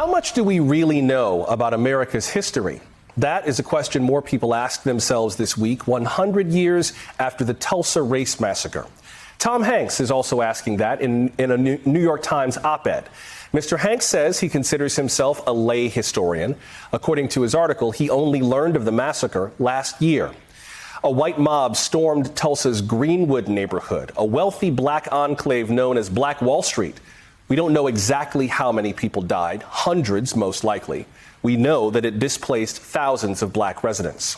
How much do we really know about America's history? That is a question more people ask themselves this week, 100 years after the Tulsa Race Massacre. Tom Hanks is also asking that in a New York Times op-ed. Mr. Hanks says he considers himself a lay historian. According to his article, he only learned of the massacre last year. A white mob stormed Tulsa's Greenwood neighborhood, a wealthy black enclave known as Black Wall Street. We don't know exactly how many people died, hundreds most likely. We know that it displaced thousands of black residents.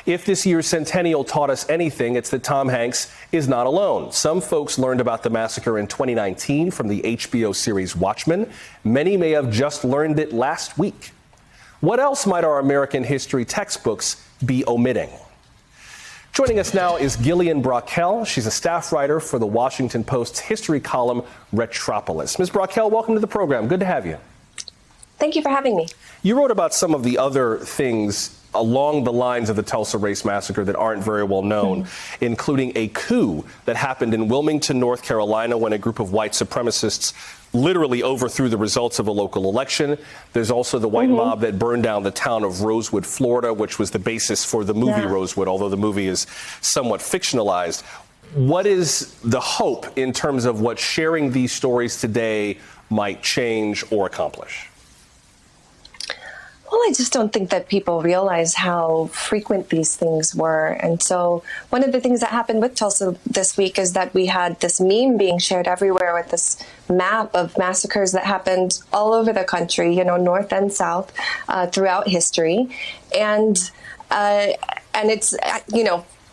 If this year's Centennial taught us anything, it's that Tom Hanks is not alone. Some folks learned about the massacre in 2019 from the HBO series Watchmen. Many may have just learned it last week. What else might our American history textbooks be omitting? Joining us now is Gillian Brockell. She's a staff writer for the Washington Post's history column, Retropolis. Ms. Brockell, welcome to the program. Good to have you. Thank you for having me. You wrote about some of the other things along the lines of the Tulsa Race Massacre that aren't very well known, including a coup that happened in Wilmington, North Carolina, when a group of white supremacists literally overthrew the results of a local election. There's also the white mob that burned down the town of Rosewood, Florida, which was the basis for the movie Rosewood, although the movie is somewhat fictionalized. What is the hope in terms of what sharing these stories today might change or accomplish? Well, I just don't think that people realize how frequent these things were. And so one of the things that happened with Tulsa this week is that we had this meme being shared everywhere with this map of massacres that happened all over the country, north and south, throughout history. And it's,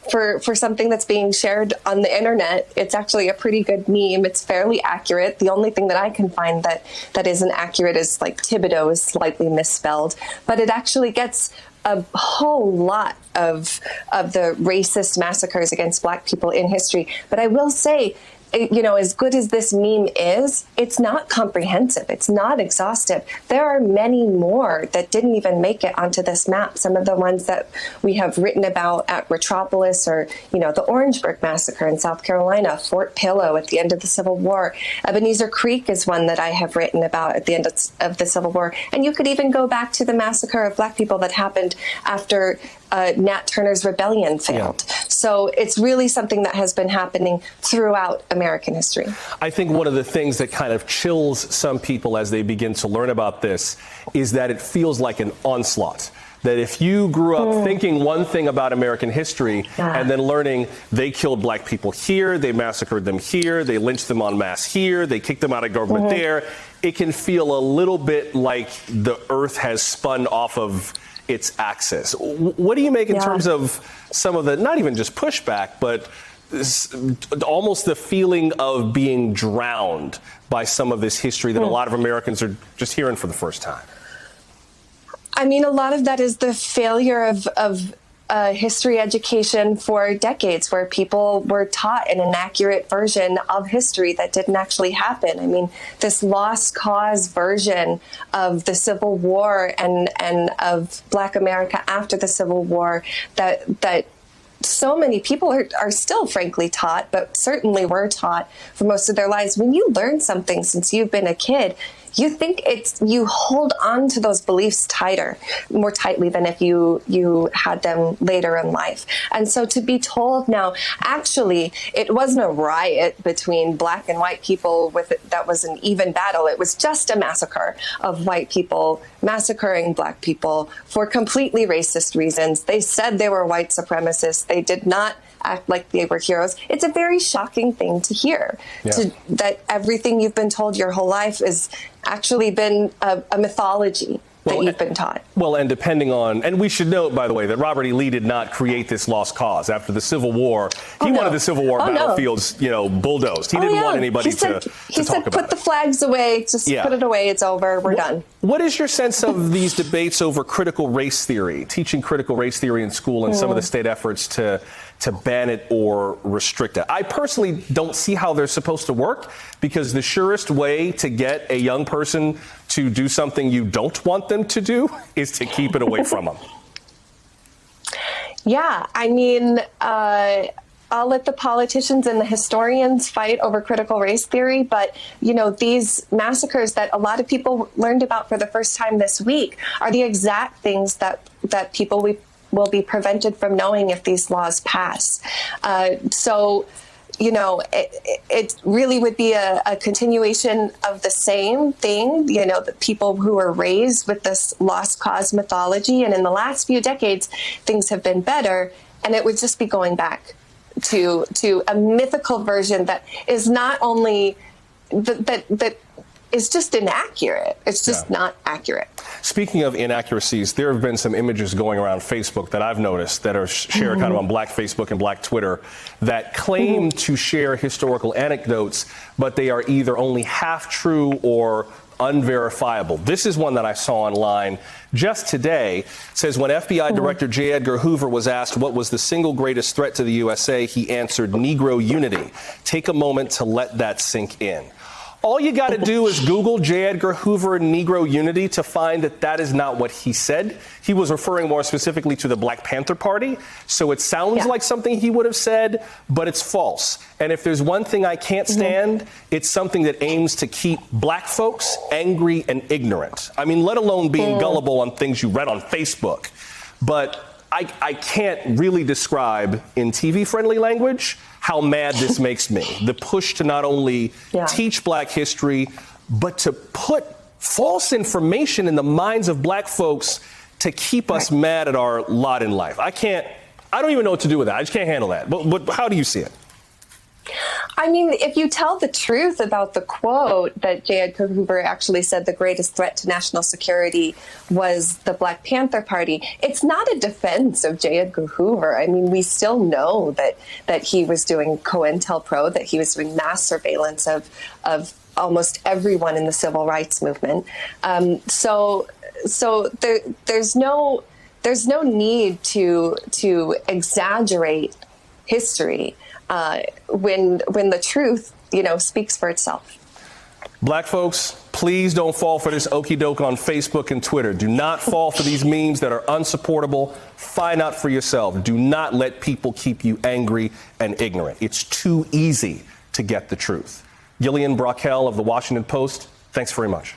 for something that's being shared on the internet, it's actually a pretty good meme. It's fairly accurate. The only thing that I can find that isn't accurate is like Thibodeau is slightly misspelled, but it actually gets a whole lot of the racist massacres against black people in history. But I will say, as good as this meme is, it's not comprehensive. It's not exhaustive. There are many more that didn't even make it onto this map. Some of the ones that we have written about at Retropolis or, the Orangeburg Massacre in South Carolina, Fort Pillow at the end of the Civil War. Ebenezer Creek is one that I have written about at the end of the Civil War. And you could even go back to the massacre of black people that happened after Nat Turner's rebellion failed. Yeah. So it's really something that has been happening throughout American history. I think one of the things that kind of chills some people as they begin to learn about this is that it feels like an onslaught. That if you grew up thinking one thing about American history and then learning they killed black people here, they massacred them here, they lynched them en masse here, they kicked them out of government there, it can feel a little bit like the earth has spun off of its axis. What do you make in terms of some of the, not even just pushback, but almost the feeling of being drowned by some of this history that a lot of Americans are just hearing for the first time? I mean, a lot of that is the failure of history education for decades, where people were taught an inaccurate version of history that didn't actually happen. I mean, this lost cause version of the Civil War and of Black America after the Civil War that so many people are still frankly taught, but certainly were taught for most of their lives. When you learn something since you've been a kid, you think you hold on to those beliefs more tightly than if you had them later in life. And so to be told now, actually, it wasn't a riot between black and white people that was an even battle. It was just a massacre of white people massacring black people for completely racist reasons. They said they were white supremacists. They did not act like they were heroes. It's a very shocking thing to hear, that everything you've been told your whole life has actually been a mythology that you've been taught. Well, and depending on, and we should note, by the way, that Robert E. Lee did not create this lost cause. After the Civil War, he wanted the Civil War battlefields, bulldozed. He didn't want anybody to talk about it. He said, put the flags away, just put it away, it's over, we're done. What is your sense of these debates over critical race theory, teaching critical race theory in school, and some of the state efforts to ban it or restrict it? I personally don't see how they're supposed to work, because the surest way to get a young person to do something you don't want them to do is to keep it away from them. Yeah, I mean, I'll let the politicians and the historians fight over critical race theory, but these massacres that a lot of people learned about for the first time this week are the exact things that people will be prevented from knowing if these laws pass. It really would be a continuation of the same thing, the people who are raised with this lost cause mythology. And in the last few decades, things have been better. And it would just be going back to a mythical version that is not only that is just inaccurate. It's just not accurate. Speaking of inaccuracies, there have been some images going around Facebook that I've noticed that are shared kind of on Black Facebook and Black Twitter that claim to share historical anecdotes, but they are either only half true or unverifiable. This is one that I saw online just today. It says when FBI Director J. Edgar Hoover was asked what was the single greatest threat to the USA, he answered Negro unity. Take a moment to let that sink in. All you got to do is Google J. Edgar Hoover and Negro unity to find that that is not what he said. He was referring more specifically to the Black Panther Party. So it sounds like something he would have said, but it's false. And if there's one thing I can't stand, it's something that aims to keep Black folks angry and ignorant. I mean, let alone being gullible on things you read on Facebook. But I can't really describe in TV-friendly language how mad this makes me. The push to not only teach Black history, but to put false information in the minds of Black folks to keep us mad at our lot in life. I don't even know what to do with that. I just can't handle that. But how do you see it? I mean, if you tell the truth about the quote that J. Edgar Hoover actually said the greatest threat to national security was the Black Panther Party, it's not a defense of J. Edgar Hoover. I mean, we still know that he was doing COINTELPRO, that he was doing mass surveillance of almost everyone in the civil rights movement. So there's no need to exaggerate history. When the truth, speaks for itself. Black folks, please don't fall for this okie doke on Facebook and Twitter. Do not fall for these memes that are unsupportable. Find out for yourself. Do not let people keep you angry and ignorant. It's too easy to get the truth. Gillian Brockell of the Washington Post, thanks very much.